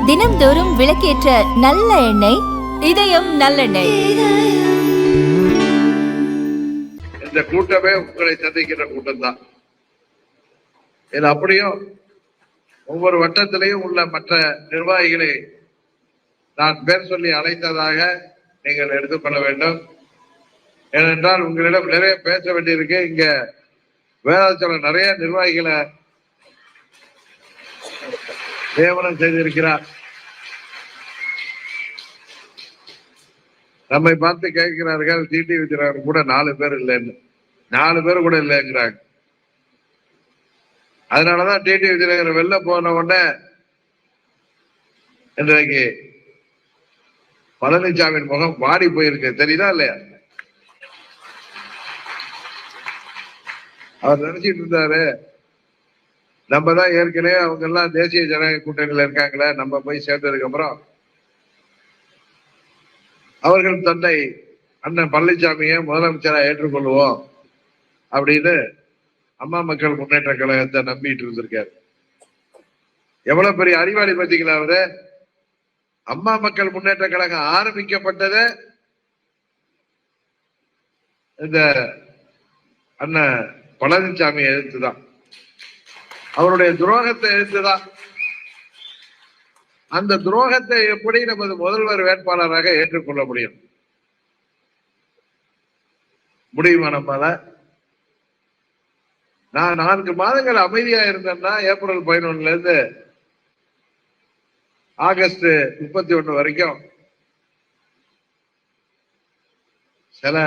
தினம்தோறும் விளக்கேற்ற நல்ல எண்ணெய் இதயம் நல்லெண்ணெய். இந்த கூட்டமே உங்களை சந்திக்கின்ற கூட்டம் தான். இது அப்படியும் ஒவ்வொரு வட்டத்திலையும் உள்ள மற்ற நிர்வாகிகளை நான் பேர் சொல்லி அழைத்ததாக நீங்கள் எடுத்துக்கொள்ள வேண்டும். ஏனென்றால் உங்களிடம் நிறைய பேச வேண்டியிருக்கு. இங்க வேதாச்சலம் நிறைய நிர்வாகிகளை நியமனம் செய்திருக்கிறார். நம்மை பார்த்து கேட்கிறார்கள், டிடி விஜயராகவன் கூட 4 பேர் இல்லைன்னு. 4 பேர் கூட இல்லைங்கிறாங்க. அதனாலதான் டிடி விஜயராகவன் வெளில போன உடனே இன்றைக்கு பழனிசாமியின் முகம் வாடி போயிருக்கு. தெரியுதா இல்லையா? அவர் நினைச்சிட்டு இருந்தாரு, நம்ம தான் ஏற்கனவே அவங்க எல்லாம் தேசிய ஜனநாயக கூட்டணியில இருக்காங்களே, நம்ம போய் சேர்ந்ததுக்கு அப்புறம் அவர்கள் தன்னை அண்ணன் பழனிசாமியை முதலமைச்சராக ஏற்றுக்கொள்வோம் அப்படின்னு அம்மா மக்கள் முன்னேற்ற கழகத்தை நம்பிட்டு இருந்திருக்காரு. எவ்வளவு பெரிய அறிவாளி பார்த்தீங்களா அவரு? அம்மா மக்கள் முன்னேற்ற கழகம் ஆரம்பிக்கப்பட்டது இந்த அண்ணன் பழனிசாமியை எதிர்த்துதான், அவருடைய துரோகத்தை எதிர்த்துதான். அந்த துரோகத்தை எப்படி நமது முதல்வர் வேட்பாளராக ஏற்றுக்கொள்ள முடியும்? முடியுமா நம்மால? நான் 4 மாதங்கள் அமைதியா இருந்தேன்னா ஏப்ரல் 11 இருந்து ஆகஸ்ட் 31 வரைக்கும் சில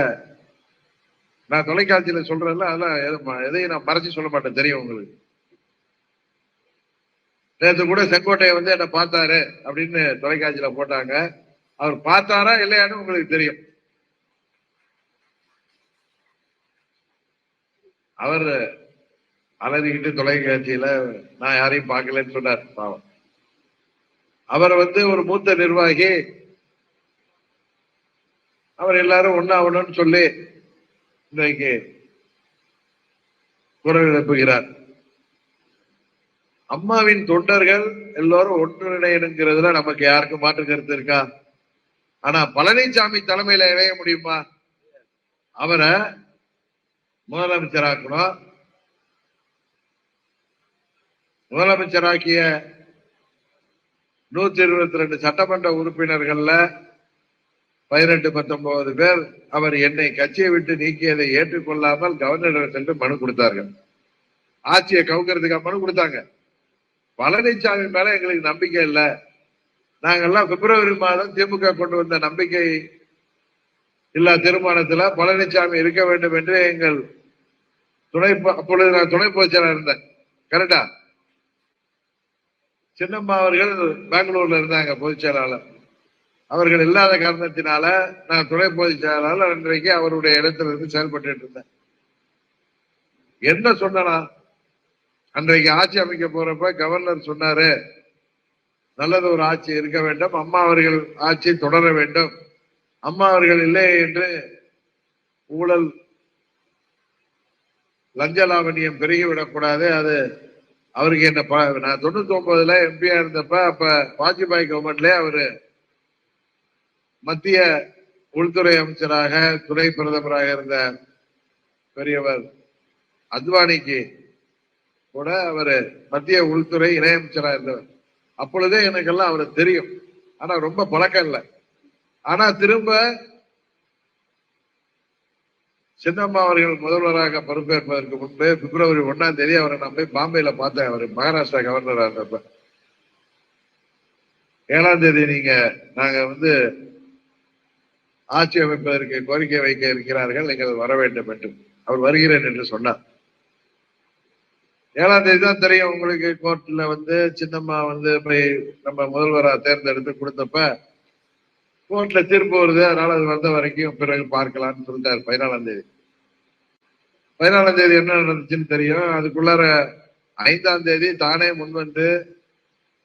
நான் தொலைக்காட்சியில சொல்றேன்ல, அதெல்லாம் எதையும் நான் மறைச்சு சொல்ல மாட்டேன், தெரியும் உங்களுக்கு. நேற்று கூட செங்கோட்டையை வந்து என்ன பார்த்தாரு அப்படின்னு தொலைக்காட்சியில போட்டாங்க. அவர் பார்த்தாரா இல்லையான்னு உங்களுக்கு தெரியும். அவர் அலறிக்கிட்டு தொலைக்காட்சியில நான் யாரையும் பார்க்கலன்னு சொன்னார். பாவம். அவர் வந்து ஒரு மூத்த நிர்வாகி, அவர் எல்லாரும் ஒண்ணாகணும்னு சொல்லி இன்றைக்கு குரல் எழுப்புகிறார். அம்மாவின் தொண்டர்கள் எல்லாரும் ஒன்றிணைங்கிறதுல நமக்கு யாருக்கும் மாற்று கருத்து இருக்கா? ஆனா பழனிசாமி தலைமையில இணைய முடியுமா? அவரை முதலமைச்சராக்கணும். முதலமைச்சராக்கிய 122 சட்டமன்ற உறுப்பினர்கள்ல 18-19 பேர் அவர் என்னை கட்சியை விட்டு நீக்கியதை ஏற்றுக்கொள்ளாமல் கவர்னர் சென்று மனு கொடுத்தார்கள். ஆட்சியை கவுக்கிறதுக்காக மனு கொடுத்தாங்க. பழனிசாமி மேல எங்களுக்கு நம்பிக்கை இல்லை. நாங்கெல்லாம் பிப்ரவரி மாதம் திமுக கொண்டு வந்த நம்பிக்கை இல்ல தீர்மானத்துல பழனிசாமி இருக்க வேண்டும் என்று எங்கள் அப்பொழுது நான் துணை பொதுச்செயலாளர் இருந்தேன். கரெக்டா? சின்னம்மா அவர்கள் பெங்களூர்ல இருந்தாங்க பொதுச் செயலாளர். அவர்கள் இல்லாத காரணத்தினால நான் துணை பொதுச் செயலாளர் இன்றைக்கு அவருடைய இடத்துல இருந்து செயல்பட்டு இருந்தேன். என்ன சொன்னா, அன்றைக்கு ஆட்சி அமைக்க போறப்ப கவர்னர் சொன்னாரு, நல்லது ஒரு ஆட்சி இருக்க வேண்டும், அம்மா அவர்கள் ஆட்சி தொடர வேண்டும், அம்மா அவர்கள் இல்லை என்று ஊழல் லஞ்ச லாவணியம் பெருகிவிடக்கூடாது. அது அவருக்கு என்ன, நான் 99 எம்பியா இருந்தப்ப அப்ப வாஜ்பாய் கவர்மெண்ட்ல அவரு மத்திய உள்துறை அமைச்சராக துணை பிரதமராக இருந்த பெரியவர் அத்வானிக்கு கூட அவரு மத்திய உள்துறை இணையமைச்சராக இருந்தவர். அப்பொழுதே எனக்கெல்லாம் அவரை தெரியும். ஆனா ரொம்ப பழக்கம் இல்லை. ஆனா திரும்ப சின்னம்மா அவர்கள் முதல்வராக பொறுப்பேற்பதற்கு முன்பு பிப்ரவரி 1ஆம் தேதி அவரை நான் போய் பாம்பேல பார்த்தேன். அவர் மகாராஷ்டிரா கவர்னரா இருந்தப்ப 7ஆம் தேதி நாங்க வந்து ஆட்சி அமைப்பதற்கு கோரிக்கை வைக்க இருக்கிறார்கள், நீங்கள் வர வேண்டும் என்று. அவர் வருகிறேன் என்று சொன்னார். 7ஆம் தேதி தான் தெரியும் உங்களுக்கு. கோர்ட்ல வந்து சின்னம்மா வந்து போய் நம்ம முதல்வராக தேர்ந்தெடுத்து கொடுத்தப்ப கோர்ட்ல தீர்ப்பு வருது, அதனால அது வந்த வரைக்கும் பிறகு பார்க்கலாம்னு சொல்லிட்டாரு. 14ஆம் தேதி 14ஆம் தேதி என்ன நடந்துச்சுன்னு தெரியும். அதுக்குள்ளார 5ஆம் தேதி தானே முன்வந்து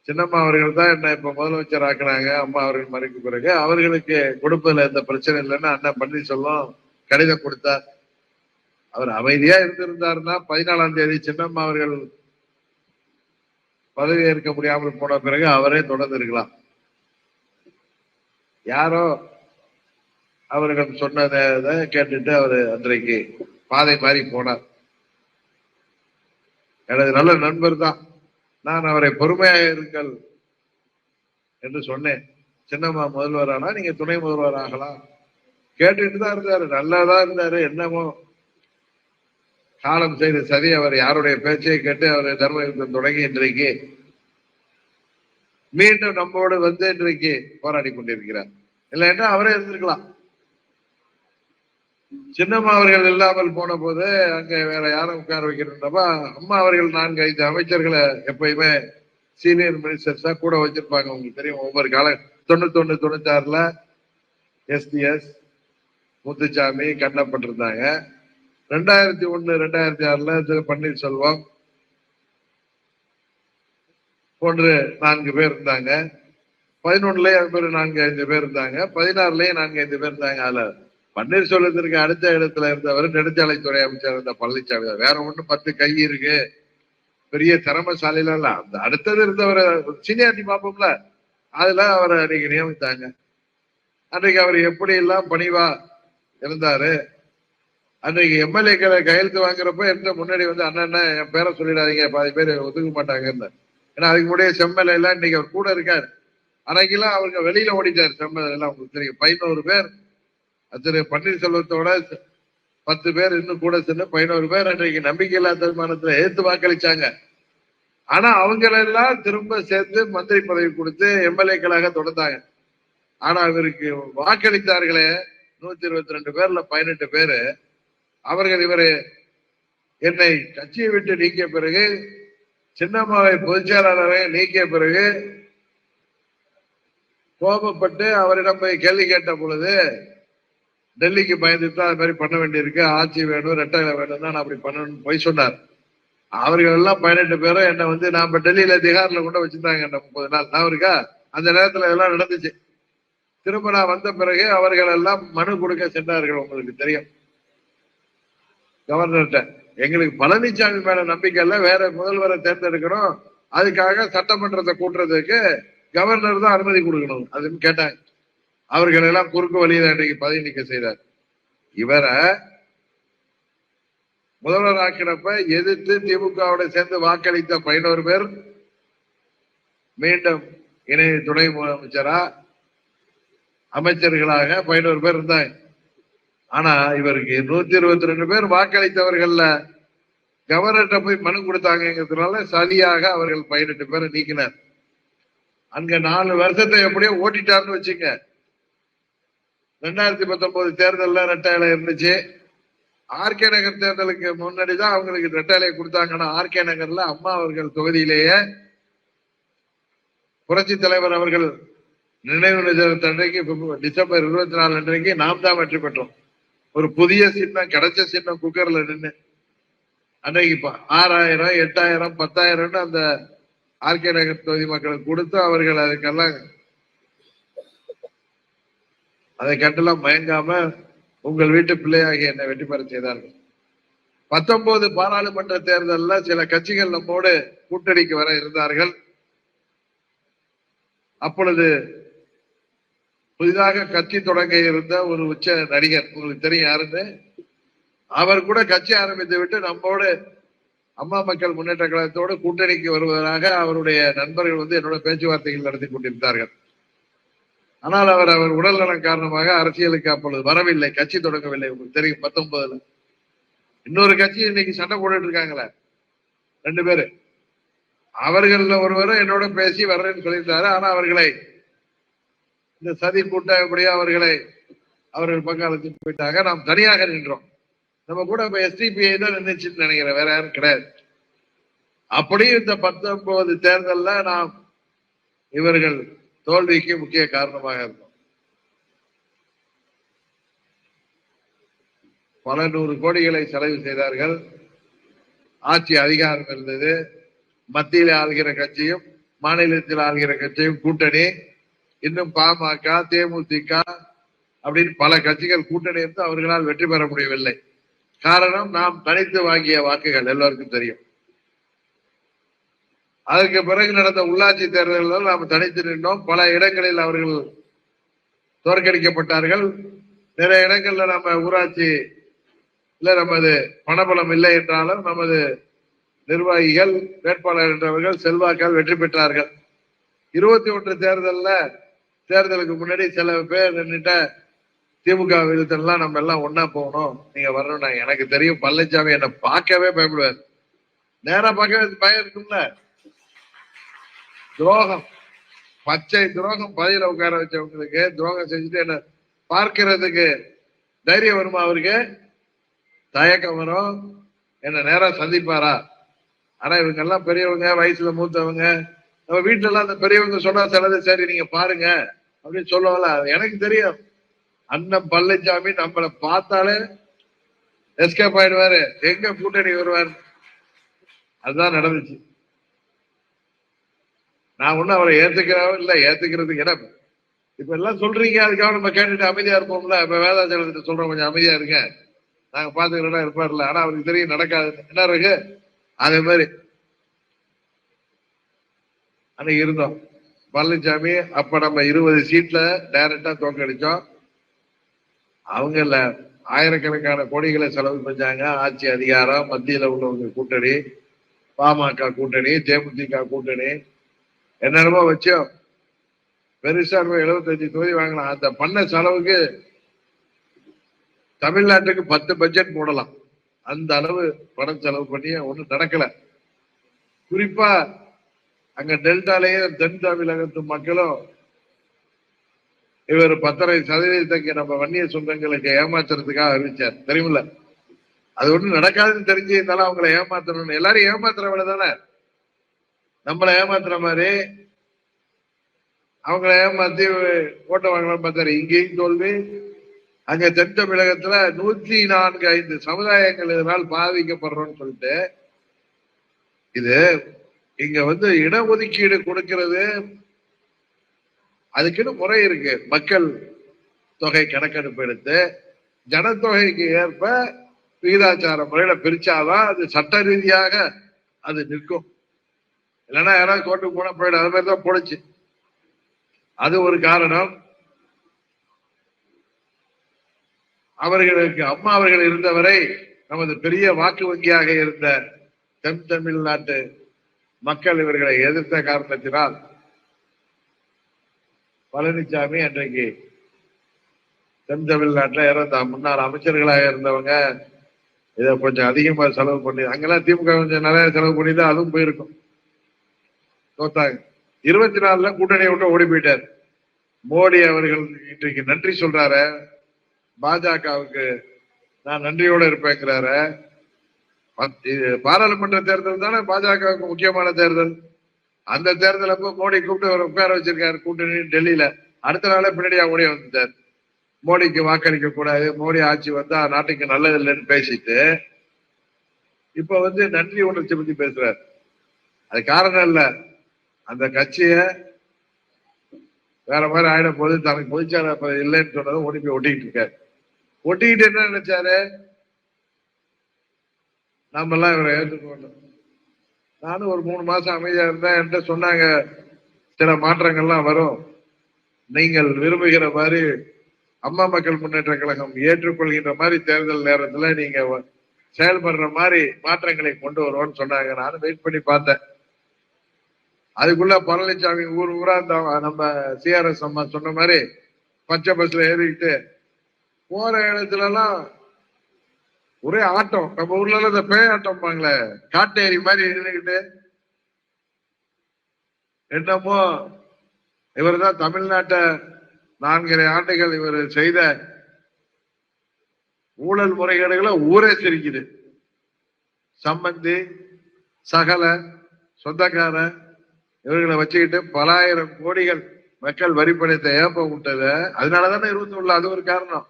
சின்னம்மா அவர்கள் தான் என்ன இப்ப முதலமைச்சர் ஆக்குனாங்க, அம்மா அவர்கள் மறைக்கு பிறகு அவர்களுக்கு கொடுப்பதுல எந்த பிரச்சனை இல்லைன்னு அண்ணன் பன்னீர்செல்வம் கடிதம் கொடுத்தார். அவர் அமைதியா இருந்திருந்தாருன்னா 14ஆம் தேதி சின்னம்மா அவர்கள் பதவி ஏற்க முடியாமல் போன பிறகு அவரே தொடர்ந்து இருக்கலாம். யாரோ அவர்கள் சொன்னதை கேட்டுட்டு அவரு அன்றைக்கு பாதை மாறி போனார். எனது நல்ல நண்பர் தான். நான் அவரை பொறுமையாக இருங்கள் என்று சொன்னேன். சின்னம்மா முதல்வர் ஆனா நீங்க துணை முதல்வர் ஆகலாம் கேட்டுட்டு தான் இருந்தாரு. நல்லாதான் இருந்தாரு. என்னமோ காலம் செய்த சதி. அவர் யாருடைய பேச்சை கேட்டு அவர் தர்ம யுத்தம் தொடங்கி இன்றைக்கு மீண்டும் நம்மோடு வந்து இன்றைக்கு போராடி கொண்டிருக்கிறார். இல்லைன்னா அவரே இருந்திருக்கலாம். சின்னம்மா அவர்கள் இல்லாமல் போன போது அங்க வேற யாரும் உட்கார வைக்கணும்னப்ப அம்மா அவர்கள் 4-5 அமைச்சர்களை எப்பயுமே சீனியர் மினிஸ்டர்ஸா கூட வச்சிருப்பாங்க. உங்களுக்கு தெரியும். ஒவ்வொரு காலம் 91, 96ல SDS முத்துசாமி கண்ணப்பட்டிருந்தாங்க. 2001, 2006ல திரு பன்னீர்செல்வம் போன்று 4 பேர் இருந்தாங்க. 11லயே அது மாதிரி 4-5 பேர் இருந்தாங்க. 16லயே 4-5 பேர் இருந்தாங்க. அதுல பன்னீர்செல்வத்திற்கு அடுத்த இடத்துல இருந்தவர் நெடுஞ்சாலைத்துறை அமைச்சர் இருந்த பழனிசாமி. வேற ஒண்ணு 10 கை இருக்கு, பெரிய திறமசாலில இல்ல. அந்த அடுத்தது இருந்தவரை சீனியாரிட்டி பார்ப்போம்ல, அதுல அவரை அன்னைக்கு நியமித்தாங்க. அன்றைக்கு அவர் எப்படி எல்லாம் பணிவா இருந்தாரு. அன்றைக்கு எம்எல்ஏக்களை கையெழுத்து வாங்குறப்ப எந்த முன்னாடி வந்து அண்ணன் என் பேரை சொல்லிடாதீங்க, பாதி பேர் ஒத்துக்க மாட்டாங்கன்னு. ஏன்னா அதுக்கு முன்னாடியே செம்எல்ஏ எல்லாம் இன்னைக்கு அவர் கூட இருக்காரு. அன்னைக்கெல்லாம் அவங்க வெளியில ஓடிட்டாரு. செம்எல்ஏ எல்லாம் உங்களுக்கு தெரியும். 11 பேர் திரு பன்னீர்செல்வத்தோட 10 பேர் இன்னும் கூட சேர்ந்து 11 பேர் அன்றைக்கு நம்பிக்கையில்லா தீர்மானத்துல ஏத்து வாக்களிச்சாங்க. ஆனா அவங்களெல்லாம் திரும்ப சேர்த்து மந்திரி பதவி கொடுத்து எம்எல்ஏக்களாக தொடர்ந்தாங்க. ஆனா இவருக்கு வாக்களித்தார்களே 122 பேர்ல 18 பேரு. அவர்கள் இவரு என்னை கட்சியை விட்டு நீக்கிய பிறகு, சின்னம்மாவை பொதுச் செயலாளரை நீக்கிய பிறகு கோபப்பட்டு அவரிடம் போய் கேள்வி கேட்ட பொழுது டெல்லிக்கு பயந்துட்டு அது மாதிரி பண்ண வேண்டியிருக்கு, ஆட்சி வேணும், ரெட்டை வேணும் தான் அப்படி பண்ணணும்னு போய் சொன்னார். அவர்கள் எல்லாம் 18 பேரும் என்னை வந்து நாம டெல்லியில திகார்ல கொண்டு வச்சிருந்தாங்க என்ன 30 நாள். நான் இருக்கா அந்த நேரத்துல எல்லாம் நடந்துச்சு. திரும்ப நான் வந்த பிறகு அவர்கள் எல்லாம் மனு கொடுக்க சென்றார்கள். உங்களுக்கு தெரியும், கவர்னர்கிட்ட எங்களுக்கு பழனிசாமி மேல நம்பிக்கை இல்ல, வேற முதல்வரை தேர்ந்தெடுக்கணும், அதுக்காக சட்டமன்றத்தை கூட்டுறதுக்கு கவர்னர் தான் அனுமதி கொடுக்கணும் அதுன்னு கேட்டாங்க. அவர்கள் எல்லாம் குறுக்கு வழியில இன்றைக்கு பதவி நீக்க செய்தார். இவரை முதல்வர் ஆக்கினப்ப எதிர்த்து திமுகவோட சேர்ந்து வாக்களித்த 11 பேர் மீண்டும் இணை துணை முதலமைச்சரா அமைச்சர்களாக 11 பேர் இருந்தாங்க. ஆனா இவருக்கு 122 பேர் வாக்களித்தவர்கள்ல கவர்னர்கிட்ட போய் மனு கொடுத்தாங்கிறதுனால சரியாக அவர்கள் 18 பேரை நீக்கினார். அங்க 4 வருஷத்தை எப்படியோ ஓட்டிட்டாருன்னு வச்சுங்க. 2019 தேர்தல்ல ரெட்டை இலை இருந்துச்சு. ஆர்கே நகர் தேர்தலுக்கு முன்னாடிதான் அவங்களுக்கு ரெட்டை இலை கொடுத்தாங்கன்னா ஆர்கே நகர்ல அம்மா அவர்கள் தொகுதியிலேயே புரட்சி தலைவர் அவர்கள் நினைவு நிஜத்தன்றைக்கு டிசம்பர் 24 அன்றைக்கு நாம் தான் வெற்றி பெற்றோம். ஒரு புதிய சின்னம் கிடைச்ச சின்னம் குக்கர்ல நின்று அன்றைக்கு 6000, 8000, 10,000 அந்த ஆர்கே நகர் தொகுதி மக்களுக்கு கொடுத்து அவர்கள் அதுக்கெல்லாம் அதை கண்டெல்லாம் மயங்காம உங்கள் வீட்டு பிள்ளையாகிய என்னை வெற்றி பெற செய்தார்கள். 19 பாராளுமன்ற தேர்தலில் சில கட்சிகள் நம்மோடு கூட்டணிக்கு வர இருந்தார்கள். அப்பொழுது புதிதாக கட்சி தொடங்க இருந்த ஒரு உச்ச நடிகர், உங்களுக்கு தெரியும் யாருன்னு, அவர் கூட கட்சி ஆரம்பித்து விட்டு நம்மோடு அம்மா மக்கள் முன்னேற்ற கழகத்தோடு கூட்டணிக்கு வருவதாக அவருடைய நண்பர்கள் வந்து என்னோட பேச்சுவார்த்தைகள் நடத்தி கொண்டிருந்தார்கள். ஆனால் அவர் உடல் நலம் காரணமாக அரசியலுக்கு அப்பொழுது வரவில்லை, கட்சி தொடங்கவில்லை. உங்களுக்கு தெரியும் 19ல இன்னொரு கட்சி இன்னைக்கு சண்டை போட்டுட்டு இருக்காங்களே 2 பேரு. அவர்கள ஒருவரும் என்னோட பேசி வர்றேன்னு சொல்லியிருந்தாரு. ஆனா அவர்களை இந்த சதி கூட்டம் எப்படியோ அவர்கள் பங்காளத்து போயிட்டாங்க. நாம் தனியாக நின்றோம். நம்ம கூட இப்ப SDPI தான் நின்றுச்சுன்னு நினைக்கிறேன், வேற யாரும் கிடையாது. அப்படியும் இந்த 19 தேர்தல்ல நாம் இவர்கள் தோல்விக்கு முக்கிய காரணமாக இருக்கும். பல 100 கோடிகளை செலவு செய்தார்கள். ஆட்சி அதிகாரம் இருந்தது. மத்தியில் ஆளுகிற கட்சியும் மாநிலத்தில் ஆளுகிற கட்சியும் கூட்டணி, இன்னும் பாமக, தேமுதிக அப்படின்னு பல கட்சிகள் கூட்டணி இருந்து அவர்களால் வெற்றி பெற முடியவில்லை. காரணம், நாம் தனித்து வாங்கிய வாக்குகள் எல்லோருக்கும் தெரியும். அதற்கு பிறகு நடந்த உள்ளாட்சி தேர்தல்கள் நாம் தனித்து நின்றோம். பல இடங்களில் அவர்கள் தோற்கடிக்கப்பட்டார்கள். நிறைய இடங்கள்ல நம்ம ஊராட்சி இல்ல நமது பணபலம் இல்லை என்றாலும் நமது நிர்வாகிகள் வேட்பாளர் என்றவர்கள் செல்வாக்கால் வெற்றி பெற்றார்கள். 21 தேர்தலுக்கு முன்னாடி சில பேர் நின்றுட்ட திமுக விருத்தெல்லாம் நம்ம எல்லாம் ஒன்னா போகணும், நீங்க வரணும். எனக்கு தெரியும் பழனிசாமி என்னை பார்க்கவே பயப்படுவார். நேரா பார்க்கவே பயம் இருக்கும்ல. துரோகம், பச்சை துரோகம். பதில உட்கார வச்சவங்களுக்கு துரோகம் செஞ்சுட்டு என்ன பார்க்கிறதுக்கு தைரியம் வருமா? அவருக்கு தயக்கம் வரும். என்ன நேரம் சந்திப்பாரா? ஆனா இவங்க எல்லாம் பெரியவங்க, வயசுல மூத்தவங்க. நம்ம வீட்டுல எல்லாம் அந்த பெரியவங்க சொன்னா சிலது சரி நீங்க பாருங்க அப்படின்னு சொல்லுவாங்கல்ல. எனக்கு தெரியும் அண்ணன் பழனிசாமி நம்மளை பார்த்தாலே எஸ்கேப் ஆயிடுவாரு, எங்க கூட்டணி வருவார். அதுதான் நடந்துச்சு. நான் ஒண்ணும் அவரை ஏத்துக்கிறவன் இல்ல, ஏத்துக்கிறதுக்கு இடம். இப்ப எல்லாம் சொல்றீங்க, அதுக்காக நம்ம கேட்டுட்டு அமைதியா இருப்போம்ல. இப்ப வேதாச்சலத்தை சொல்றோம் கொஞ்சம் அமைதியா இருங்க, நாங்க பாத்துக்கிறோம் இருப்பார்ல. ஆனா அவருக்கு தெரியும் நடக்காது. என்ன இருக்கு அதே மாதிரி அன்னைக்கு இருந்தோம். பழனிசாமி அப்ப நம்ம 20 சீட்ல டைரக்டா தோக்கடிச்சோம். அவங்கள ஆயிரக்கணக்கான கோடிகளை செலவு செஞ்சாங்க. ஆட்சி அதிகாரம், மத்தியில உள்ளவங்க கூட்டணி, பாமக கூட்டணி, தேமுதிக கூட்டணி, என்னென்னமோ வச்சோம். பெருசா 75 தொகுதி வாங்கலாம். அந்த பண்ண செலவுக்கு தமிழ்நாட்டுக்கு 10 பட்ஜெட் போடலாம். அந்த அளவு பணம் செலவு பண்ணி ஒண்ணும் நடக்கல. குறிப்பா அங்க டெல்டாலேயே தென் தமிழகத்து மக்களும் இவர் 10.5% நம்ம வன்னிய சொந்தங்களுக்கு ஏமாத்துறதுக்காக அறிவிச்சார். தெரியுமில்ல? அது ஒண்ணும் நடக்காதுன்னு தெரிஞ்சு இருந்தாலும் அவங்களை ஏமாத்தணும். எல்லாரும் ஏமாத்துற வேலை தானே. நம்மளை ஏமாத்துற மாதிரி அவங்களை ஏமாத்தி ஓட்ட வாங்கலாம் பார்த்தாரு. இங்கேயும் தோல்வி. அங்க தென் தமிழகத்துல 104 சமுதாயங்கள் இதனால் பாதிக்கப்படுறோம்னு சொல்லிட்டு இது இங்க இடஒதுக்கீடு கொடுக்கிறது அதுக்குன்னு முறை இருக்கு. மக்கள் தொகை கணக்கெடுப்பு எடுத்து ஜனத்தொகைக்கு ஏற்ப விகிதாச்சார முறையில பிரிச்சாதான் அது சட்ட ரீதியாக அது நிற்கும். இல்லைன்னா யாராவது கோர்ட்டுக்கு போனா போயிடும். அது மாதிரிதான் போடுச்சு. அது ஒரு காரணம். அவர்களுக்கு அம்மா அவர்கள் இருந்தவரை நமது பெரிய வாக்கு வங்கியாக இருந்த தென் தமிழ்நாட்டு மக்கள் இவர்களை எதிர்த்த காரணத்தினால் பழனிசாமி அன்றைக்கு தென் தமிழ்நாட்டில் இறந்த முன்னாள் அமைச்சர்களாக இருந்தவங்க இதை கொஞ்சம் அதிகமா செலவு பண்ணி, அங்கெல்லாம் திமுக கொஞ்சம் நிறைய செலவு பண்ணிதான் அதுவும் போயிருக்கும். தோத்தாங்க. 24 கூட்டணியை விட்டு ஓடி போயிட்டார். மோடி அவர்கள் இன்றைக்கு நன்றி சொல்றாரு. பாஜகவுக்கு நான் நன்றியோட இருப்பேங்கிறாரு. பாராளுமன்ற தேர்தல் தானே பாஜகவுக்கு முக்கியமான தேர்தல். அந்த தேர்தல் அப்போ மோடி கூப்பிட்டு ஒரு உட்கார வச்சிருக்காரு கூட்டணி டெல்லியில. அடுத்த நாளே பின்னாடியா ஓடி வந்துட்டார். மோடிக்கு வாக்களிக்க கூடாது, மோடி ஆட்சி வந்தா நாட்டுக்கு நல்லது இல்லைன்னு பேசிட்டு இப்ப நன்றி உணர்ச்சி பத்தி பேசுறாரு. அது காரணம் இல்ல, அந்த கட்சிய வேற மாதிரி ஆயிட போது தனக்கு பொதுச்சாளர் இல்லைன்னு சொன்னதும் ஓடி போய் ஒட்டிக்கிட்டு இருக்காரு. ஒட்டிக்கிட்டு என்ன நினைச்சாரு, நாம எல்லாம் இவரை ஏற்றுக்கொண்டோம். நானும் ஒரு 3 மாசம் அமைதியா இருந்தேன். என்கிட்ட சொன்னாங்க சில மாற்றங்கள்லாம் வரும், நீங்கள் விரும்புகிற மாதிரி அம்மா மக்கள் முன்னேற்ற கழகம் ஏற்றுக்கொள்கின்ற மாதிரி தேர்தல் நேரத்துல நீங்க செயல்படுற மாதிரி மாற்றங்களை கொண்டு வருவோம்னு சொன்னாங்க. நானும் வெயிட் பண்ணி பார்த்தேன். அதுக்குள்ள பழனிசாமி ஊர் ஊரா நம்ம சிஆர்எஸ் அம்மா சொன்ன மாதிரி பச்சை பஸ்ல ஏறிக்கிட்டு போற இடத்துல எல்லாம் ஒரே ஆட்டம். நம்ம ஊர்ல எல்லாம் இந்த பேய் ஆட்டம் பாங்களே, காட்டேரி மாதிரி நின்றுக்கிட்டு என்னமோ இவர் தான் தமிழ்நாட்டை 4.5 ஆண்டுகள் இவர் செய்த ஊழல் முறைகேடுகளை ஊரே சிரிக்குது. சம்பந்தி, சகல, சொந்தக்கார இவர்களை வச்சுக்கிட்டு பல ஆயிரம் கோடிகள் மக்கள் வரி பணத்தை ஏப்ப விட்டது. அதனாலதானே 21 அது ஒரு காரணம்.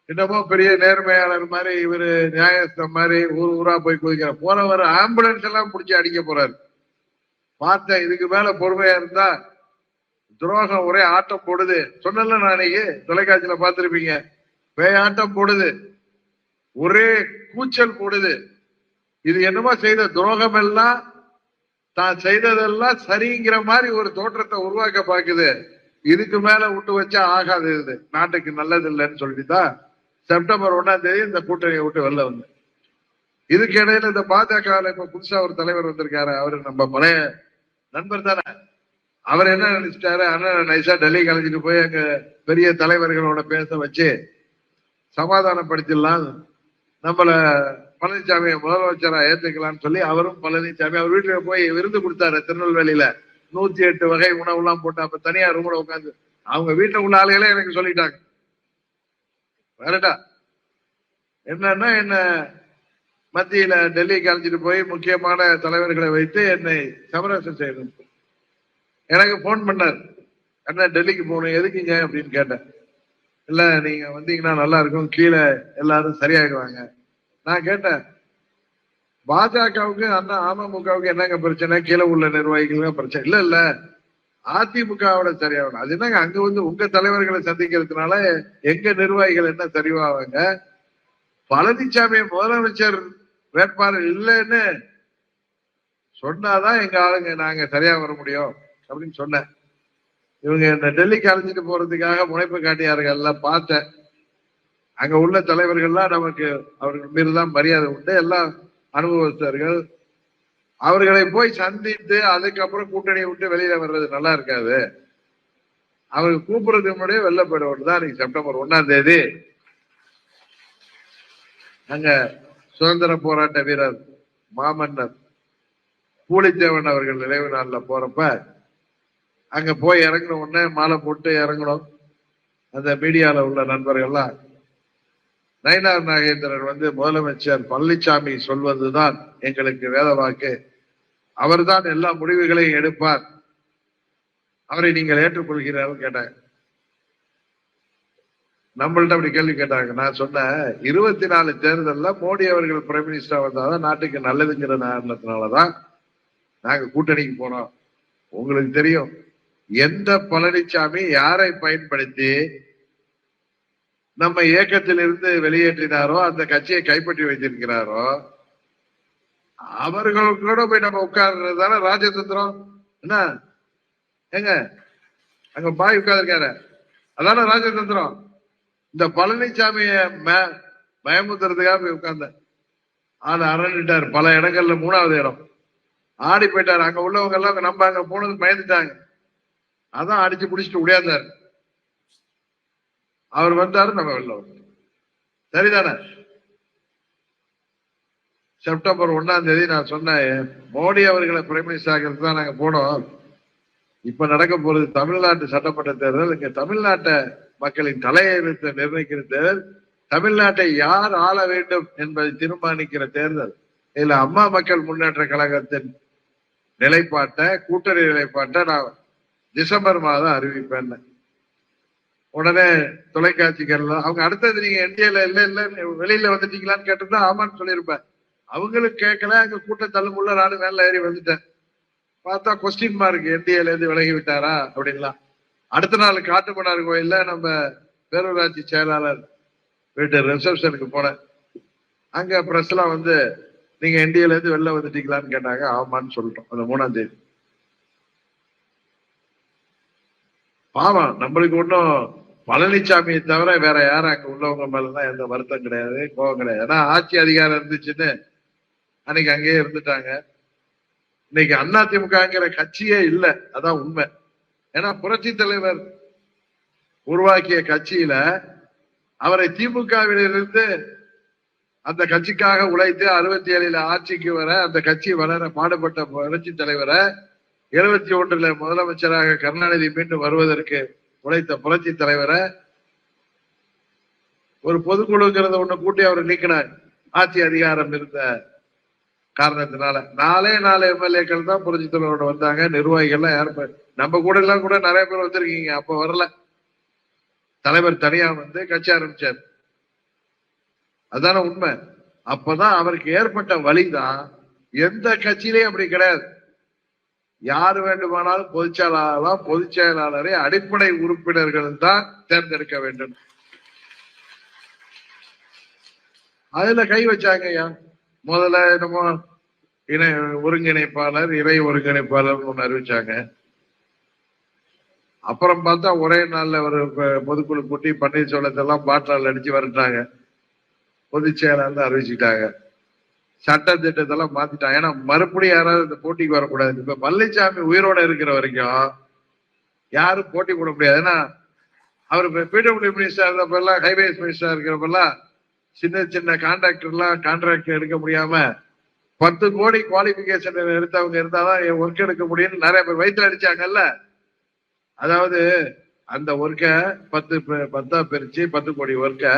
இன்னமும் பெரிய நேர்மையாளர் மாதிரி இவரு நியாயஸ்தம் மாதிரி ஊர் ஊரா போய் குதிக்கிற போறவர் ஆம்புலன்ஸ் எல்லாம் பிடிச்சி அடிக்க போறாரு. பார்த்தேன். இதுக்கு மேல பொறுமையா இருந்தா துரோகம் ஒரே ஆட்டம் போடுது. சொன்னல நாளைக்கு தொலைக்காட்சியில பார்த்திருப்பீங்க. ஆட்டம் போடுது, ஒரே கூச்சல் போடுது. இது என்னமோ செய்த துரோகம் எல்லாம் தான் செய்ததெல்லாம் சரிங்கிற மாதிரி ஒரு தோற்றத்தை உருவாக்க பாக்குது. இதுக்கு மேல விட்டு வச்சா ஆகாது, இது நாட்டுக்கு நல்லது இல்லைன்னு சொல்லிட்டுதான் செப்டம்பர் 1ஆம் தேதி இந்த கூட்டணியை விட்டு வெளில வந்து. இதுக்கு இடையில இந்த பாஜக இப்ப புதுசா ஒரு தலைவர் வந்திருக்காரு. அவரு நம்ம பழைய நண்பர் தானே. அவர் என்ன நினைச்சிட்டாரு, அண்ணன் நைசா டெல்லி கலைஞ்சிட்டு போய் அங்க பெரிய தலைவர்களோட பேச வச்சு சமாதானப்படுத்திடலாம், நம்மள பழனிசாமியை முதலமைச்சரா ஏத்துக்கலாம்னு சொல்லி அவரும் பழனிசாமி அவர் வீட்டுல போய் விருந்து கொடுத்தாரு திருநெல்வேலியில. 108 வகை உணவு எல்லாம் போட்டு அப்ப தனியா ரூம்ல உட்காந்து அவங்க வீட்டுல உள்ள ஆளுகளே எனக்கு சொல்லிட்டாங்க, வேறடா என்னன்னா என்ன மத்தியில டெல்லிக்கு அழைச்சிட்டு போய் முக்கியமான தலைவர்களை வைத்து என்னை சமரசம் செய்யணும். எனக்கு போன் பண்ணார், என்ன டெல்லிக்கு போகணும் எதுக்குங்க அப்படின்னு கேட்டேன். இல்ல நீங்க வந்தீங்கன்னா நல்லா இருக்கும், கீழே எல்லாரும் சரியாயிடுவாங்க. நான் கேட்டேன், பாஜகவுக்கு அண்ணா அமமுகவுக்கு என்னங்க பிரச்சனை, கீழே உள்ள நிர்வாகிகளுக்கு பிரச்சனை இல்ல இல்ல அதிமுகவோட சரியாகணும். அது என்னங்க அங்க வந்து உங்க தலைவர்களை சந்திக்கிறதுனால எங்க நிர்வாகிகள் என்ன சரிவாவாங்க, பழனிசாமி முதலமைச்சர் வேட்பாளர் இல்லைன்னு சொன்னாதான் எங்க ஆளுங்க நாங்க சரியா வர முடியும் அப்படின்னு சொன்னேன். இவங்க இந்த டெல்லிக்கு அழைச்சிட்டு போறதுக்காக முனைப்பு காட்டியார்கள் பார்த்தேன். அங்க உள்ள தலைவர்கள்லாம் நமக்கு அவர்கள் மீதுதான் மரியாதை உண்டு, எல்லாம் அனுபவஸ்தர்கள். அவர்களை போய் சந்தித்து அதுக்கப்புறம் கூட்டணியை விட்டு வெளியில வர்றது நல்லா இருக்காது. அவங்க கூப்பிடுறதுக்கு முன்னாடியே வெளில போயிடுவோம் தான். இன்னைக்கு செப்டம்பர் 1ஆம் தேதி அங்க சுதந்திர போராட்ட வீரர் மாமன்னர் பூலித்தேவன் அவர்கள் நினைவு நாள்ல போறப்ப அங்க போய் இறங்கின உடனே மாலை போட்டு இறங்கணும். அந்த மீடியால உள்ள நண்பர்கள்லாம் நயினார் நாகேந்திரன் வந்து முதலமைச்சர் பழனிசாமி சொல்வதுதான் எங்களுக்கு வேத வாக்கு, அவர்தான் எல்லா முடிவுகளையும் எடுப்பார், அவரை நீங்கள் ஏற்றுக்கொள்கிறார்கள் கேட்டாங்க. நம்மள்ட்ட அப்படி கேள்வி கேட்டாங்க. நான் சொன்னேன், 24 தேர்தல்ல மோடி அவர்கள் பிரைம் மினிஸ்டரா வந்தாதான் நாட்டுக்கு நல்லதுங்கிற காரணத்தினாலதான் நாங்க கூட்டணிக்கு போனோம். உங்களுக்கு தெரியும், எந்த பழனிசாமி யாரை பயன்படுத்தி நம்ம இயக்கத்தில் இருந்து வெளியேற்றினாரோ, அந்த கட்சியை கைப்பற்றி வைத்திருக்கிறாரோ, அவர்களோட போய் நம்ம உட்கார்றது தானே ராஜதந்திரம். என்ன எங்க அங்க பாய் உட்கார்ந்துருக்காரு, அதான ராஜதந்திரம். இந்த பழனிசாமிய பயமுத்துறதுக்காக போய் உட்கார்ந்த ஆள் அரண்டிட்டார். பல இடங்கள்ல 3வது இடம் ஆடி போயிட்டாரு. அங்க உள்ளவங்க எல்லாம் நம்ம அங்க போனது பயந்துட்டாங்க. அதான் அடிச்சு பிடிச்சிட்டு உடையாந்தாரு. அவர் வந்தாரு, நம்ம வெளில வந்தோம். சரிதானே? செப்டம்பர் 1ஆம் தேதி நான் சொன்னேன், மோடி அவர்களை பிரைம் மினிஸ்டர் ஆகிறது தான் நாங்க போனோம். இப்ப நடக்க போறது தமிழ்நாட்டு சட்டமன்ற தேர்தல். இங்க தமிழ்நாட்டை மக்களின் தலையெழுத்தை நிர்ணயிக்கிற தேர்தல், தமிழ்நாட்டை யார் ஆள வேண்டும் என்பதை தீர்மானிக்கிற தேர்தல். இதுல அம்மா மக்கள் முன்னேற்ற கழகத்தின் நிலைப்பாட்டை, கூட்டணி நிலைப்பாட்டை நான் டிசம்பர் மாதம் அறிவிப்பேன். உடனே தொலைக்காட்சிகள்ல அவங்க அடுத்தது நீங்க என்டிஏல இல்ல இல்ல வெளியில வந்துட்டீங்களான்னு கேட்டுதான் ஆமான்னு சொல்லியிருப்பேன். அவங்களுக்கு கேட்கல. அங்க கூட்டம் தள்ளுமுள்ள நானும் மேல ஏறி வந்துட்டேன். பார்த்தா கொஸ்டின் மார்க், என்டிஏல இருந்து விலகி விட்டாரா அப்படின்லாம். அடுத்த நாள் காட்டுமன்னார் கோயில்ல நம்ம பேரூராட்சி செயலாளர் வீட்டு ரிசப்ஷனுக்கு போனேன். அங்க பிரஸ் எல்லாம் வந்து நீங்க என்டிஏல இருந்து வெளில வந்துட்டீங்களான்னு கேட்டாங்க. ஆமான்னு சொல்லிட்டோம். அந்த 3ஆம் தேதி. பாவம், நம்மளுக்கு ஒன்றும் பழனிசாமியை தவிர வேற யாரும் அங்க உள்ளவங்க மேலதான் எந்த வருத்தம் கிடையாது, கோபம் கிடையாது. ஏன்னா ஆட்சி அதிகாரம் இருந்துச்சுன்னு அன்னைக்கு அங்கேயே இருந்துட்டாங்க. இன்னைக்கு அதிமுகங்கிற கட்சியே இல்லை, அதான் உண்மை. ஏன்னா புரட்சி தலைவர் உருவாக்கிய கட்சியில அவரை திமுகவிலிருந்து அந்த கட்சிக்காக உழைத்து 67 ஆட்சிக்கு வர, அந்த கட்சி வளர பாடுபட்ட புரட்சி தலைவரை 71 முதலமைச்சராக கருணாநிதி மீண்டும் வருவதற்கு உழைத்த புரட்சி தலைவரை ஒரு பொதுக்குழுங்கிறத ஒண்ணு கூட்டி அவர் நீக்கினார். ஆட்சி அதிகாரம் இருந்த காரணத்தினால 4 எம்எல்ஏக்கள் தான் புரட்சி தலைவரோட வந்தாங்க. நிர்வாகிகள்லாம் யாரும் நம்ம கூட எல்லாம் கூட நிறைய பேர் வந்திருக்கீங்க. அப்ப வரல. தலைவர் தனியா வந்து கட்சி ஆரம்பிச்சார். அதான உண்மை. அப்பதான் அவருக்கு ஏற்பட்ட வழிதான். எந்த கட்சியிலையும் அப்படி கிடையாது. யாரு வேண்டுமானாலும் பொதுச்செயலாளர், பொதுச் செயலாளரை அடிப்படை உறுப்பினர்கள் தான் தேர்ந்தெடுக்க வேண்டும். அதுல கை வச்சாங்க. முதல்ல என்னமோ இணை ஒருங்கிணைப்பாளர், இறை ஒருங்கிணைப்பாளர் ஒன்று அறிவிச்சாங்க. அப்புறம் பார்த்தா ஒரே நாள்ல ஒரு பொதுக்குழு கூட்டி பன்னீர்செல்வத்தெல்லாம் பாட்டால் அடிச்சு வரட்டாங்க. பொதுச் செயலாளர் அறிவிச்சுட்டாங்க. சட்ட திட்டத்தெல்லாம் மாத்திட்டாங்க. ஏன்னா மறுபடியும் யாராவது இந்த போட்டிக்கு வரக்கூடாது. இப்ப பழனிசாமி உயிரோட இருக்கிற வரைக்கும் யாரும் போட்டி போட முடியாது. ஏன்னா அவர் பிடபிள்யூ மினிஸ்டர் இருந்தப்பெல்லாம், ஹைவேஸ் மினிஸ்டர் இருக்கிறப்பெல்லாம் சின்ன சின்ன கான்ட்ராக்ட் எடுக்க முடியாம 10 கோடி குவாலிபிகேஷன் எடுத்தவங்க இருந்தாதான் ஒர்க் எடுக்க முடியும்னு நிறைய பேர் வயிற்று அடிச்சாங்கல்ல. அதாவது அந்த ஒர்க்கை 10 பிரிச்சு 10 கோடி ஒர்க்கை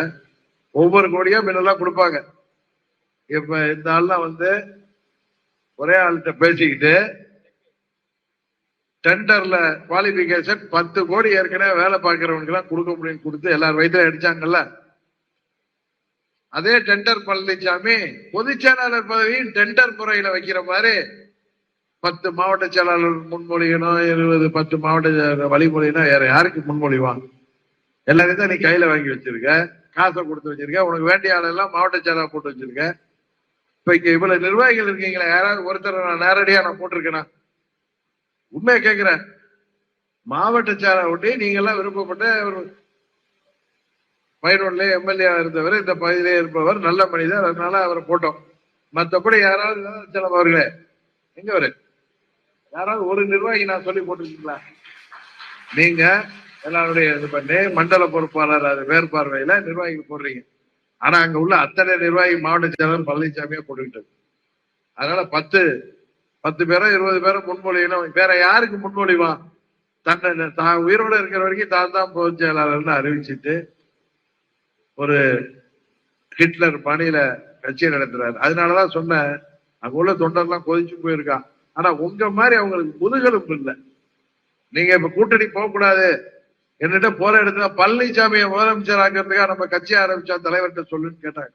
ஒவ்வொரு கோடியா முன்னெல்லாம் கொடுப்பாங்க. இப்ப இந்த ஆள்லாம் ஒரே ஆள்கிட்ட பேசிக்கிட்டு டெண்டர்ல குவாலிபிகேஷன் 10 கோடி ஏற்கனவே வேலை பார்க்கிறவனுக்கு எல்லாம் கொடுக்க முடியும் கொடுத்து எல்லாரும் வயிற்று அடிச்சாங்கல்ல. அதே டெண்டர் பழனிசாமி பொதுச் செயலாளர் பதவியும் டெண்டர் முறையில வைக்கிற மாதிரி 10 மாவட்ட செயலாளர் முன்மொழியணும், 10 மாவட்ட வழிமொழினா வேற யாருக்கு முன்மொழிவான்? எல்லாரையும் தான் நீ கையில வாங்கி வச்சிருக்க, காசை கொடுத்து வச்சிருக்க, உனக்கு வேண்டிய ஆளெல்லாம் மாவட்ட செயலாளர் போட்டு வச்சிருக்க. இப்ப இங்க இவ்வளவு நிர்வாகிகள் இருக்கீங்களா, யாராவது ஒருத்தர் நான் நேரடியா போட்டிருக்கேனா? உண்மையை கேட்கிறேன். மாவட்ட செயலாளர் ஒட்டி நீங்க எல்லாம் விருப்பப்பட்ட ஒரு மயிரோட்ல எம்எல்ஏ இருந்தவர், இந்த பகுதியிலே இருப்பவர், நல்ல மனிதர், அதனால அவரை போட்டோம். மற்றபடி யாராவது அவர்களே எங்க வரு யாராவது ஒரு நிர்வாகி நான் சொல்லி போட்டிருக்கீங்களா? நீங்க எல்லாருடைய இது பண்ணி மண்டல பொறுப்பாளர் அது மேற்பார்வையில நிர்வாகிகள் போடுறீங்க. ஆனா அங்க உள்ள அத்தனை நிர்வாகி மாவட்ட செயலாளர் பழனிசாமியா போட்டுக்கிட்டது. அதனால 10 பேரோ 20 பேரோ முன்மொழியணும். வேற யாருக்கு முன்மொழிவான்? தான் உயிரோட இருக்கிற வரைக்கும் தான் பொதுச் செயலாளர்னு அறிவிச்சுட்டு ஒரு ஹிட்லர் பணியில கட்சியை நடத்துறாரு. அதனாலதான் சொன்னேன், அங்க உள்ள தொண்டர்லாம் கொதிச்சு போயிருக்கான். ஆனா உங்க மாதிரி அவங்களுக்கு முதுகெலும்பு இல்லை. நீங்க இப்ப கூட்டணி போகக்கூடாது என்னிட்ட போற இடத்துல பழனிசாமியை முதலமைச்சர் ஆக்கிறதுக்காக நம்ம கட்சி ஆரம்பிச்சா தலைவர்கிட்ட சொல்லுன்னு கேட்டாங்க.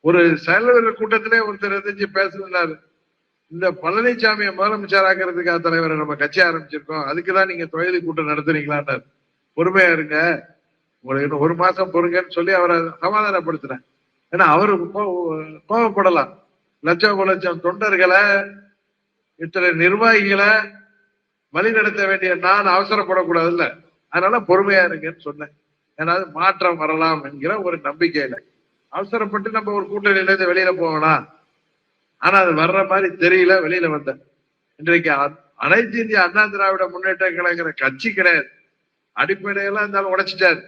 ஒரு செயல்வர்கள் கூட்டத்திலே ஒருத்தர் இருந்துச்சு பேசுனாரு, இந்த பழனிசாமியை முதலமைச்சர் ஆக்கிறதுக்காக தலைவரை நம்ம கட்சி ஆரம்பிச்சிருக்கோம், அதுக்குதான் நீங்க தொழில் கூட்டம் நடத்துறீங்களான்னு. பொறுமையா இருங்க, உங்களுக்கு இன்னும் 1 மாசம் பொறுங்கன்னு சொல்லி அவரை சமாதானப்படுத்தினேன். ஏன்னா அவரு கோபப்படலாம். லட்சம் தொண்டர்களை, இத்தனை நிர்வாகிகளை வழிநடத்த வேண்டிய நான் அவசரப்படக்கூடாது இல்ல. அதனால பொறுமையா இருங்கன்னு சொன்னேன். ஏன்னா மாற்றம் வரலாம் என்கிற ஒரு நம்பிக்கையில அவசரப்பட்டு நம்ம ஒரு கூட்டணியில இருந்து வெளியில போகலாம். ஆனா அது வர்ற மாதிரி தெரியல, வெளியில வந்தேன். இன்றைக்கு அனைத்து இந்திய அண்ணா திராவிட முன்னேற்ற கழகங்கிற கட்சி கிடையாது. அடிப்படையெல்லாம் இருந்தாலும் உடைச்சிட்டாரு.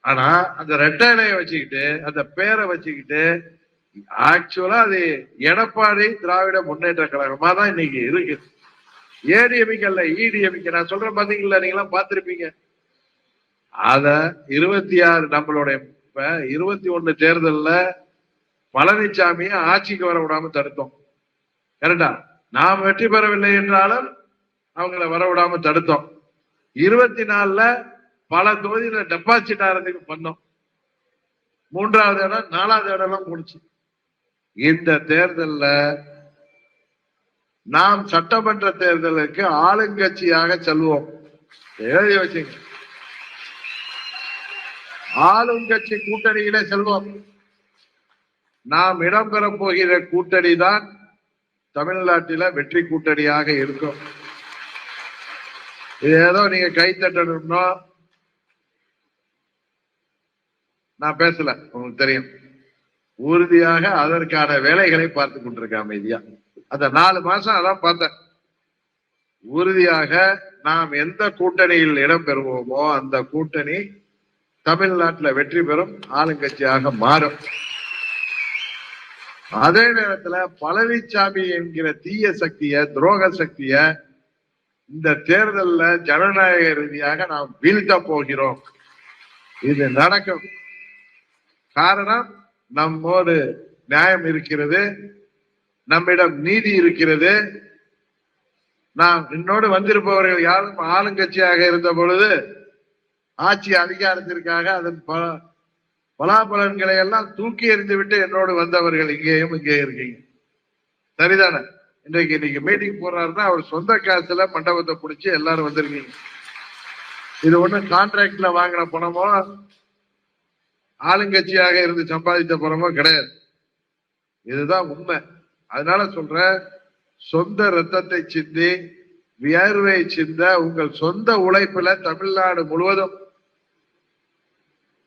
ஆனா அந்த ரெட்டையிலையை வச்சுக்கிட்டு, அந்த பேரை வச்சுக்கிட்டு, ஆக்சுவலா அது எடப்பாடி திராவிட முன்னேற்ற கழகமா தான் இன்னைக்கு இருக்கு. ஏடிஎம்கே அல்ல, இடிஎம்கே. நான் சொல்றேன் பாத்தீங்களா, நீங்க எல்லாம் பார்த்திருப்பீங்க. அத 26 நம்மளுடைய 21 தேர்தல்ல பழனிசாமியை ஆட்சிக்கு வர விடாம தடுத்தோம். கரெக்டா? நாம் வெற்றி பெறவில்லை என்றாலும் அவங்களை வர விடாம தடுத்தோம். 24ல பல தொகுதியில டெபாசிட் ஆகிறதுக்கு பண்ணோம். 3வது இடம் 4வது இடம் முடிச்சு. இந்த தேர்தல்ல நாம் சட்டமன்ற தேர்தலுக்கு ஆளுங்கட்சியாக செல்வோம். எழுதி வச்சுங்க, ஆளுங்கட்சி கூட்டணியிலே செல்வோம். நாம் இடம்பெற போகிற கூட்டணி தான் தமிழ்நாட்டில வெற்றி கூட்டணியாக இருக்கும். இது ஏதோ நீங்க கை தட்டணும்னா நான் பேசல, உங்களுக்கு தெரியும். உறுதியாக அதற்கான வேலைகளை பார்த்து கொண்டிருக்க அமைதியா. அந்த 4 மாசம் அதான் பார்த்தேன். உறுதியாக நாம் எந்த கூட்டணியில் இடம் பெறுவோமோ அந்த கூட்டணி தமிழ்நாட்டில் வெற்றி பெறும், ஆளுங்கட்சியாக மாறும். அதே நேரத்துல பழனிசாமி என்கிற தீய சக்திய, துரோக சக்திய இந்த தேர்தலில் ஜனநாயக ரீதியாக நாம் வீழ்த்த போகிறோம். இது நடக்கும். காரணம், நம்மோடு நியாயம் இருக்கிறது, நம்மிடம் நீதி இருக்கிறது. நாம் என்னோடு வந்திருப்பவர்கள் யாரும் ஆளுங்கட்சியாக இருந்த பொழுது ஆட்சி அதிகாரத்திற்காக அதன் பலாபலன்களை எல்லாம் தூக்கி எறிந்து விட்டு என்னோடு வந்தவர்கள் இங்கேயும் இங்கே இருக்கீங்க. சரிதானே? இன்னைக்கு மீட்டிங் போறாருன்னா அவர் சொந்த காசுல மண்டபத்தை பிடிச்சி எல்லாரும் வந்திருக்கீங்க. இது ஒண்ணும் கான்ட்ராக்ட்ல வாங்கின பணமோ ஆளுங்கட்சியாக இருந்து சம்பாதித்த பணமோ கிடையாது. இதுதான் உண்மை. அதனால சொல்ற, சொந்த ரத்தத்தை சிந்தி வியர்வை சிந்த உங்கள் சொந்த உழைப்புல தமிழ்நாடு முழுவதும்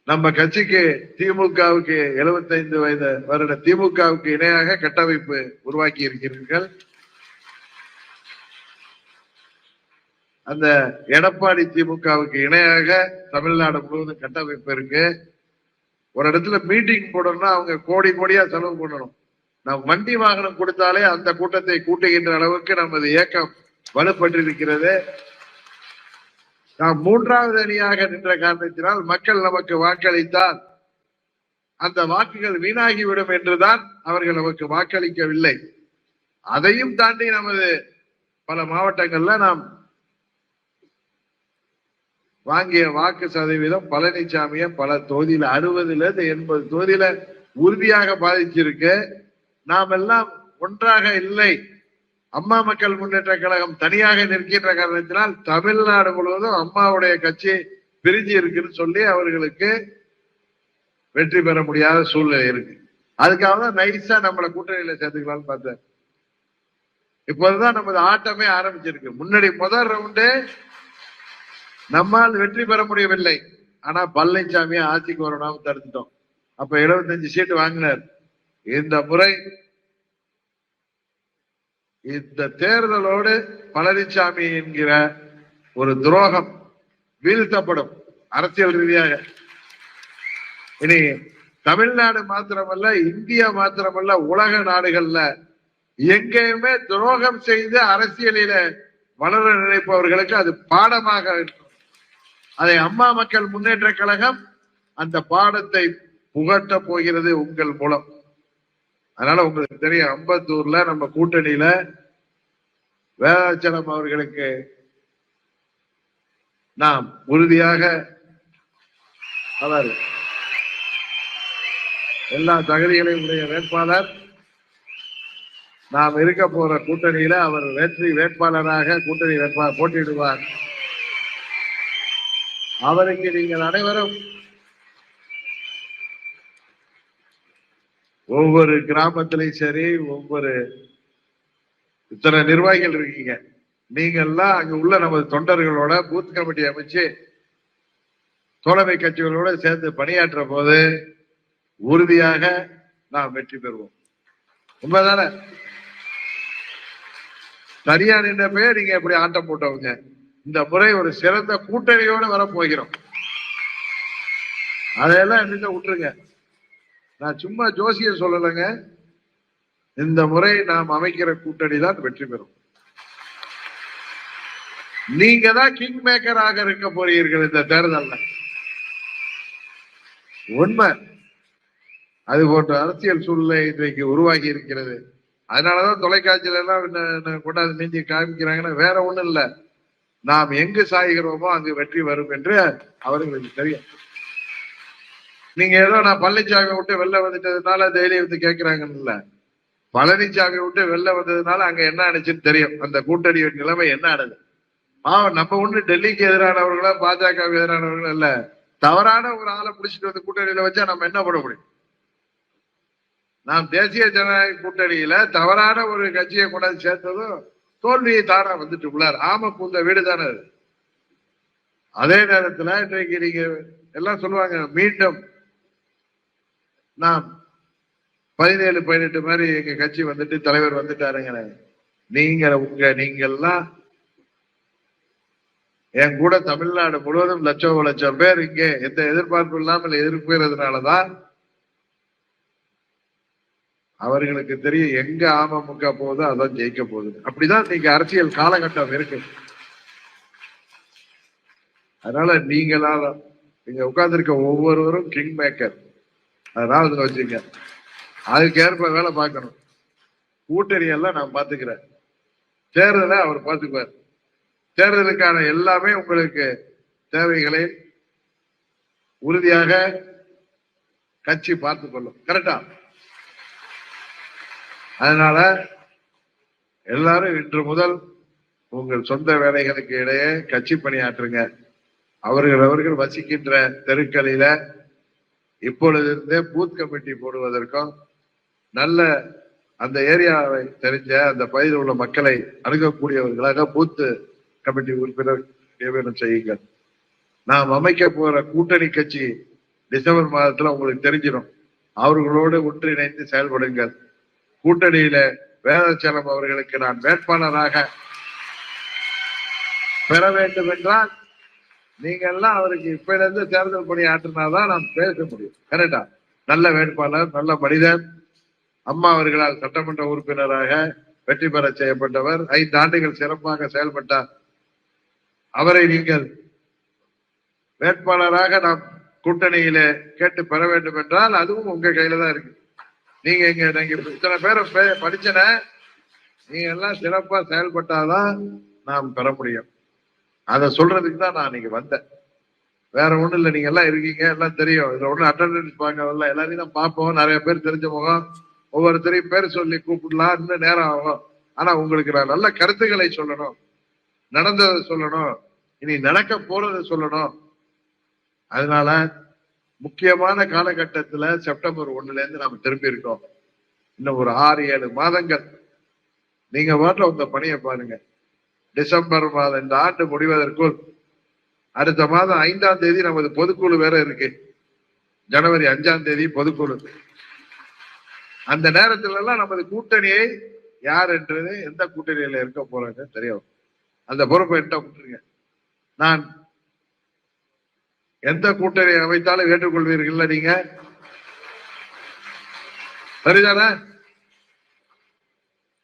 நம்ம கட்சிக்கு திமுகவுக்கு 75 வருட திமுகவுக்கு இணையாக கட்டமைப்பு உருவாக்கி இருக்கிறீர்கள். அந்த எடப்பாடி திமுகவுக்கு இணையாக தமிழ்நாடு முழுவதும் கட்டமைப்பு இருக்கு. ஒரு இடத்துல மீட்டிங் போடணும்னா அவங்க கோடி கோடியா செலவு பண்ணணும். நாம் வண்டி வாகனம் கொடுத்தாலே அந்த கூட்டத்தை கூட்டுகின்ற அளவுக்கு நமது இயக்கம் வலுப்பட்டிருக்கிறது. நாம் 3வது அணியாக நின்ற காரணத்தினால் மக்கள் நமக்கு வாக்களித்தால் அந்த வாக்குகள் வீணாகிவிடும் என்றுதான் அவர்கள் நமக்கு வாக்களிக்கவில்லை. அதையும் தாண்டி நமது பல மாவட்டங்கள்ல நாம் வாங்கிய வாக்கு சதவீதம் பழனிசாமிய பல தொகுதியில 60-80 தொகுதியில உறுதியாக பாதிச்சிருக்கு. நாம் எல்லாம் ஒன்றாக இல்லை. அம்மா மக்கள் முன்னேற்ற கழகம் தனியாக நிற்கின்ற காரணத்தினால் தமிழ்நாடு முழுவதும் அம்மாவுடைய கட்சி பிரிஞ்சு இருக்குன்னு சொல்லி அவர்களுக்கு வெற்றி பெற முடியாத சூழ்நிலை இருக்கு. அதுக்காக தான் நைஸா நம்மளை கூட்டணியில சேர்த்துக்கலாம்னு பார்த்தேன். இப்போதுதான் நமது ஆட்டமே ஆரம்பிச்சிருக்கு. முன்னாடி முதல் ரவுண்டு நம்மால் வெற்றி பெற முடியவில்லை. ஆனா பழனிசாமியை ஆட்சிக்கு வரணும் தடுத்துட்டோம். அப்ப 75 சீட்டு வாங்கினார். இந்த முறை இந்த தேர்தலோடு பழனிசாமி என்கிற ஒரு துரோகம் வீழ்த்தப்படும் அரசியல் ரீதியாக. இனி தமிழ்நாடு மாத்திரமல்ல, இந்தியா மாத்திரமல்ல, உலக நாடுகள்ல எங்கேயுமே துரோகம் செய்து அரசியலில வளர நினைப்பவர்களுக்கு அது பாடமாக இருக்கும். அதை அம்மா மக்கள் முன்னேற்ற கழகம் அந்த பாடத்தை புகட்ட போகிறது உங்கள் மூலம். அதனால உங்களுக்கு தெரியும், அம்பத்தூர்ல நம்ம கூட்டணியில வேதாச்சலம் அவர்களுக்கு நாம் உறுதியாக அவர் எல்லா தகுதிகளையும் உடைய வேட்பாளர். நாம் இருக்க போற கூட்டணியில அவர் வெற்றி வேட்பாளராக கூட்டணி வேட்பாளர் போட்டியிடுவார். அவருக்கு நீங்கள் அனைவரும் ஒவ்வொரு கிராமத்திலையும் சரி, ஒவ்வொரு இத்தனை நிர்வாகிகள் இருக்கீங்க, நீங்க எல்லாம் அங்க உள்ள நமது தொண்டர்களோட பூத் கமிட்டி அமைச்சு தோழமை கட்சிகளோட சேர்ந்து பணியாற்ற போது உறுதியாக நாம் வெற்றி பெறுவோம். உண்மைதானே? சரியா நின்ற பேர் நீங்க எப்படி ஆட்டம் போட்டவங்க. இந்த முறை ஒரு சிறந்த கூட்டணியோடு வரப்போகிறோம். அதையெல்லாம் என்ன விட்டுருங்க. நான் சும்மா ஜோசியம் சொல்லலைங்க. இந்த முறை நாம் அமைக்கிற கூட்டணி தான் வெற்றி பெறும். நீங்க தான் கிங் மேக்கராக இருக்க போறீர்கள் இந்த தேர்தலில். உண்மை. அது போன்ற அரசியல் சூழ்நிலை இன்றைக்கு உருவாகி இருக்கிறது. அதனாலதான் தொலைக்காட்சியில எல்லாம் கொண்டாந்து நீந்தி காமிக்கிறாங்கன்னா வேற ஒண்ணும் இல்லை. நாம் எங்கு சாய்கிறோமோ அங்கு வெற்றி வரும் என்று அவர்களுக்கு தெரியும். நீங்க ஏதோ நான் பழனிசாமி விட்டு வெளில வந்துட்டதுனால டெய்லி வந்து கேட்கிறாங்கன்னு இல்ல. பழனிசாமி விட்டு வெளில வந்ததுனால அங்க என்ன ஆனிச்சுன்னு தெரியும். அந்த கூட்டணி நிலைமை என்ன ஆனது. நம்ம ஒண்ணு டெல்லிக்கு எதிரானவர்களா பாஜக எதிரானவர்கள் இல்ல. தவறான ஒரு ஆளை பிடிச்சிட்டு வந்து கூட்டணியில வச்சா நம்ம என்ன பண்ண முடியும்? நாம் தேசிய ஜனநாயக கூட்டணியில தவறான ஒரு கட்சியை கொண்டாந்து சேர்த்ததும் தோல்வியை தானா வந்துட்டு உள்ளார். ஆம பூந்த வீடு தானே அது. அதே நேரத்துல இன்றைக்கு நீங்க எல்லாம் சொல்லுவாங்க, மீண்டும் நாம் 17-18 மாதிரி எங்க கட்சி வந்துட்டு தலைவர் வந்துட்டாருங்க. நீங்கெல்லாம் என் கூட தமிழ்நாடு முழுவதும் லட்சம் பேர் இங்கே எந்த எதிர்பார்ப்பு இல்லாமல் எதிர்க்கிறதுனாலதான் அவர்களுக்கு தெரியும் எங்க அமமுக போகுதோ அதான் ஜெயிக்க போகுது. அப்படிதான் நீங்க அரசியல் காலகட்டம் இருக்கு. அதனால நீங்களால இங்க உட்கார்ந்துருக்க ஒவ்வொருவரும் கிங் மேக்கர். அதனால வச்சுங்க, அதுக்கேற்ப வேலை பார்க்கணும். கூட்டணி எல்லாம் நான் பாத்துக்கிறேன், தேர்தலை அவர் பார்த்துக்குவார். தேர்தலுக்கான எல்லாமே உங்களுக்கு தேவைகளை உறுதியாக கட்சி பார்த்துக் கொள்ளும். கரெக்டா? அதனால எல்லாரும் இன்று முதல் உங்கள் சொந்த வேலைகளுக்கு இடையே கட்சி பணியாற்றுங்க. அவர்கள் வசிக்கின்ற தெருக்களில இப்பொழுது இருந்தே பூத் கமிட்டி போடுவதற்கும் நல்ல அந்த ஏரியாவை தெரிஞ்ச அந்த பகுதியில் உள்ள மக்களை அணுகக்கூடியவர்களாக பூத்து கமிட்டி உறுப்பினர் நியமனம் செய்யுங்கள். நாம் அமைக்க போற கூட்டணி கட்சி டிசம்பர் மாதத்துல உங்களுக்கு தெரிஞ்சிடும். அவர்களோடு ஒன்றிணைந்து செயல்படுங்கள். கூட்டணியில வேதாச்சலம் அவர்களுக்கு நான் வேட்பாளராக பெற வேண்டும் என்றால் நீங்க எல்லாம் அவருக்கு இப்ப இருந்து தேர்தல் பணி ஆற்றினாதான் நாம் பேச முடியும். கரெக்டா? நல்ல வேட்பாளர், நல்ல மனிதர், அம்மா அவர்களால் சட்டமன்ற உறுப்பினராக வெற்றி பெற செய்யப்பட்டவர், 5 ஆண்டுகள் சிறப்பாக செயல்பட்டார். அவரை நீங்கள் வேட்பாளராக நாம் கூட்டணியில கேட்டு பெற வேண்டும் என்றால் அதுவும் உங்க கையில தான் இருக்கு. நீங்க இத்தனை பேரை படிச்சன நீங்க எல்லாம் சிறப்பா செயல்பட்டாதான் நாம் பெற முடியும். அதை சொல்றதுக்கு தான் நான் நீங்க வந்தேன். வேற ஒண்ணும் இல்லை. நீங்க எல்லாம் இருக்கீங்க, எல்லாம் தெரியும். இதுல ஒண்ணு அட்டண்டன்ஸ் பார்க்க எல்லாரையும் தான் பார்ப்போம். நிறைய பேர் தெரிஞ்ச முகம், ஒவ்வொருத்தரையும் பேர் சொல்லி கூப்பிடலாம், இன்னும் நேரம் ஆகும். ஆனா உங்களுக்கு நான் நல்ல கருத்துக்களை சொல்லணும், நடந்ததை சொல்லணும், இனி நடக்க போறதை சொல்லணும். அதனால முக்கியமான காலகட்டத்துல செப்டம்பர் 1ல இருந்து நாம திரும்பி இருக்கோம். இன்னும் ஒரு 6-7 மாதங்கள் நீங்க வாட்டில உங்க பணியை பாருங்க. டிசம்பர் மாதம் இந்த ஆண்டு முடிவதற்குள் அடுத்த மாதம் 5ஆம் தேதி நமது பொதுக்குழு வேற இருக்கு. ஜனவரி 5ஆம் தேதி பொதுக்குழு. அந்த நேரத்துல எல்லாம் நமது கூட்டணியை யார் என்றது, எந்த கூட்டணியில இருக்க போறாங்க தெரியும். அந்த பொறுப்பை என்கிட்ட விட்டுருங்க. நான் எந்த கூட்டணி அமைத்தாலும் ஏற்றுக்கொள்வீர்கள் நீங்க, சரிதானே?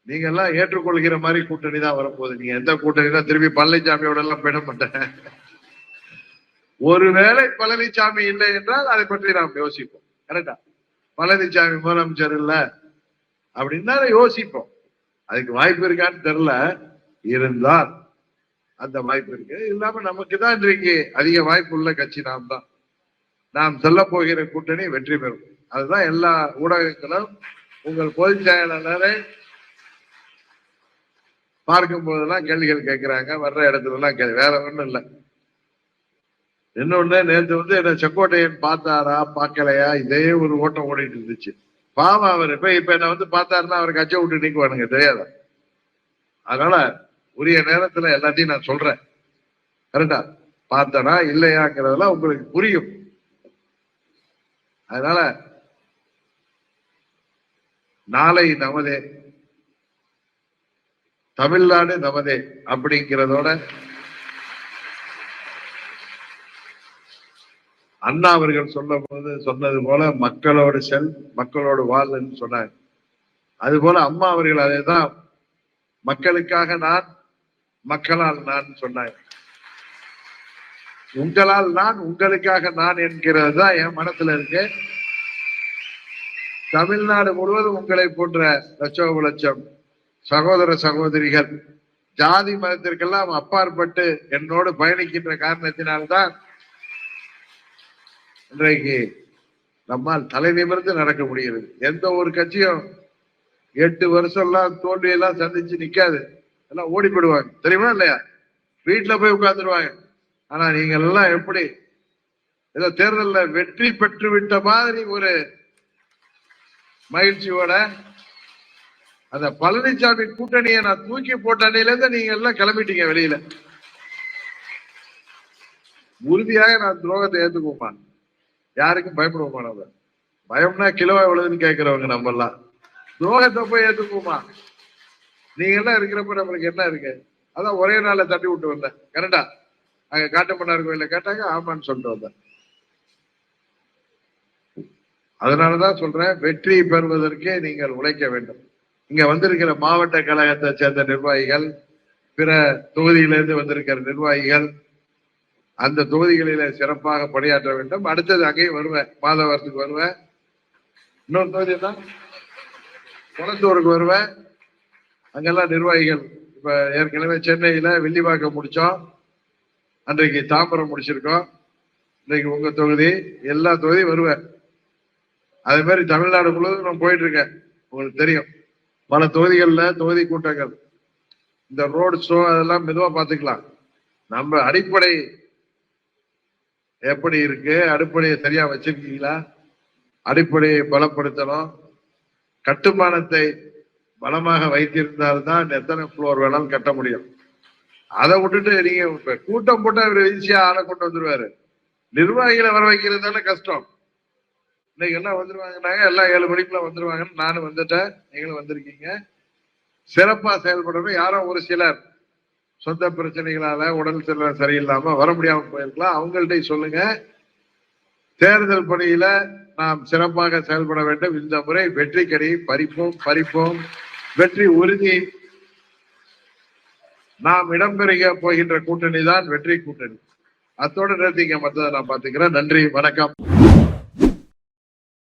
நீங்க எல்லாம் ஏற்றுக்கொள்கிற மாதிரி கூட்டணி தான் வரப்போகுது. நீங்க எந்த கூட்டணி தான் திரும்பி பழனிசாமியோட எல்லாம் போயிட மாட்டேன். ஒருவேளை பழனிசாமி இல்லை என்றால் அதை பற்றி நாம் யோசிப்போம். கரெக்டா? பழனிசாமி முதலமைச்சர் இல்ல அப்படின்னா யோசிப்போம். அதுக்கு வாய்ப்பு இருக்கான்னு தெரியல. இருந்தால் அந்த வாய்ப்பு இருக்கு. இல்லாம நமக்கு தான் இன்றைக்கு அதிக வாய்ப்பு உள்ள கட்சி நாம் தான். நாம் சொல்ல போகிற கூட்டணி வெற்றி பெறும். அதுதான் எல்லா ஊடகங்களும் உங்கள் பொதுச் செயலாளரை பார்க்கும் போதெல்லாம் கேள்விகள் கேட்கிறாங்க. வர்ற இடத்துல எல்லாம் கேள்வி, வேற ஒண்ணும் இல்லை. இன்னொன்னு, நேற்று என்ன செங்கோட்டையன் பார்த்தாரா பார்க்கலையா, இதே ஒரு ஓட்டம் ஓடிட்டு இருந்துச்சு. பாவம் அவர் இப்ப என்ன பார்த்தாருன்னா அவர் கட்சியை விட்டு நீக்குவானுங்க, தெரியாதா? அதனால உரிய நேரத்துல எல்லாத்தையும் நான் சொல்றேன். கரெக்டா? பார்த்தனா இல்லையாங்கிறதெல்லாம் உங்களுக்கு புரியும். அதனால நாளை நமதே, தமிழ்நாடு நமதே அப்படிங்கிறதோட அண்ணா அவர்கள் சொன்னது போல மக்களோடு செல், மக்களோடு வாழ்ன்னு சொன்னாங்க. அது போல அம்மா அவர்கள் அதேதான் மக்களுக்காக நான், மக்களால் நான் சொன்னாங்க. உங்களால் நான், உங்களுக்காக நான் என்கிறது தான் என் மனசுல இருக்கு. தமிழ்நாடு முழுவதும் உங்களை போன்ற லட்சம் சகோதர சகோதரிகள் ஜாதி மதத்திற்கெல்லாம் அப்பாற்பட்டு என்னோடு பயணிக்கின்ற காரணத்தினால்தான் இன்றைக்கு நம்மால் தலை நிமிர்ந்து நடக்க முடிகிறது. எந்த ஒரு கட்சியும் 8 வருஷம் எல்லாம் தோல்வியெல்லாம் சந்திச்சு நிக்காது. எல்லாம் ஓடி போடுவாங்க, தெரியுமா இல்லையா? வீட்டுல போய் உட்கார்ந்துருவாங்க. ஆனா நீங்க எல்லாம் எப்படி ஏதோ தேர்தலில் வெற்றி பெற்று விட்ட மாதிரி ஒரு மகிழ்ச்சியோட அந்த பழனிசாமி கூட்டணியை நான் தூக்கி போட்ட அன்னையில இருந்து நீங்க எல்லாம் கிளம்பிட்டீங்க வெளியில. உறுதியாக நான் துரோகத்தை ஏத்துக்குவோமா? யாருக்கும் பயப்படுவோமா? நம்ம பயம்னா கிலோ எவ்வளவுன்னு கேட்கிறவங்க நம்ம எல்லாம். துரோகத்தை போய் ஏத்துக்குவோமா? நீங்க எல்லாம் இருக்கிறப்ப நம்மளுக்கு என்ன இருக்கு? அதான் ஒரே நாள்ல தட்டி விட்டு வந்தேன். கரெக்டா? அங்க காட்டுமன்னார் கோயில கேட்டாங்க, ஆமான்னு சொல்லிட்டு வந்தேன். அதனாலதான் சொல்றேன், வெற்றி பெறுவதற்கே நீங்கள் உழைக்க வேண்டும். இங்க வந்திருக்கிற மாவட்ட கழகத்தை சேர்ந்த நிர்வாகிகள், பிற தொகுதியிலிருந்து வந்திருக்கிற நிர்வாகிகள் அந்த தொகுதிகளில சிறப்பாக பணியாற்ற வேண்டும். அடுத்தது அங்கேயும் வருவேன், மாதவரத்துக்கு வருவேன், இன்னொரு தொகுதி தான் குளத்தூருக்கு வருவேன். அங்கெல்லாம் நிர்வாகிகள் இப்ப ஏற்கனவே சென்னையில வில்லிவாக்கம் முடிச்சோம், அன்றைக்கு தாம்பரம் முடிச்சிருக்கோம், இன்றைக்கு உங்க தொகுதி, எல்லா தொகுதியும் வருவேன். அதே மாதிரி தமிழ்நாடு முழுவதும் நான் போயிட்டு இருக்கேன். உங்களுக்கு தெரியும், பல தொகுதிகளில் தொகுதி கூட்டங்கள், இந்த ரோடு ஷோ அதெல்லாம் மெதுவா பார்த்துக்கலாம். நம்ம அடிப்படை எப்படி இருக்கு, அடிப்படையை சரியா வச்சிருக்கீங்களா, அடிப்படையை பலப்படுத்தணும், கட்டுமானத்தை பலமாக வைத்திருந்தால்தான் எத்தனை ஃப்ளோர் வேணாலும் கட்ட முடியும். அதை விட்டுட்டு நீங்க இப்ப கூட்டம் போட்டா இவர் ஈஸியா ஆளை கொண்டு வந்துருவாரு. நிர்வாகிகளை வர வைக்கிறது தானே கஷ்டம். இன்னைக்கு எல்லாம் வந்துருவாங்கன்னாங்க, எல்லாம் 7 மணிக்குள்ள வந்துருவாங்கன்னு நானும் வந்துட்டேன், நீங்களும் வந்திருக்கீங்க. சிறப்பா செயல்படணும். யாரோ ஒரு சிலர் சொந்த பிரச்சனைகளால உடல் சரியில்லாம வர முடியாம போயிருக்கலாம், அவங்கள்ட்ட சொல்லுங்க. தேர்தல் பணியில நாம் சிறப்பாக செயல்பட வேண்டும். இந்த முறை வெற்றி கடி பறிப்போம். வெற்றி உறுதி. நாம் இடம்பெறுக போகின்ற கூட்டணி தான் வெற்றி கூட்டணி. அத்தோடு நிறுத்திக்க, மற்றதை நான் பாத்துக்கிறேன். நன்றி, வணக்கம்.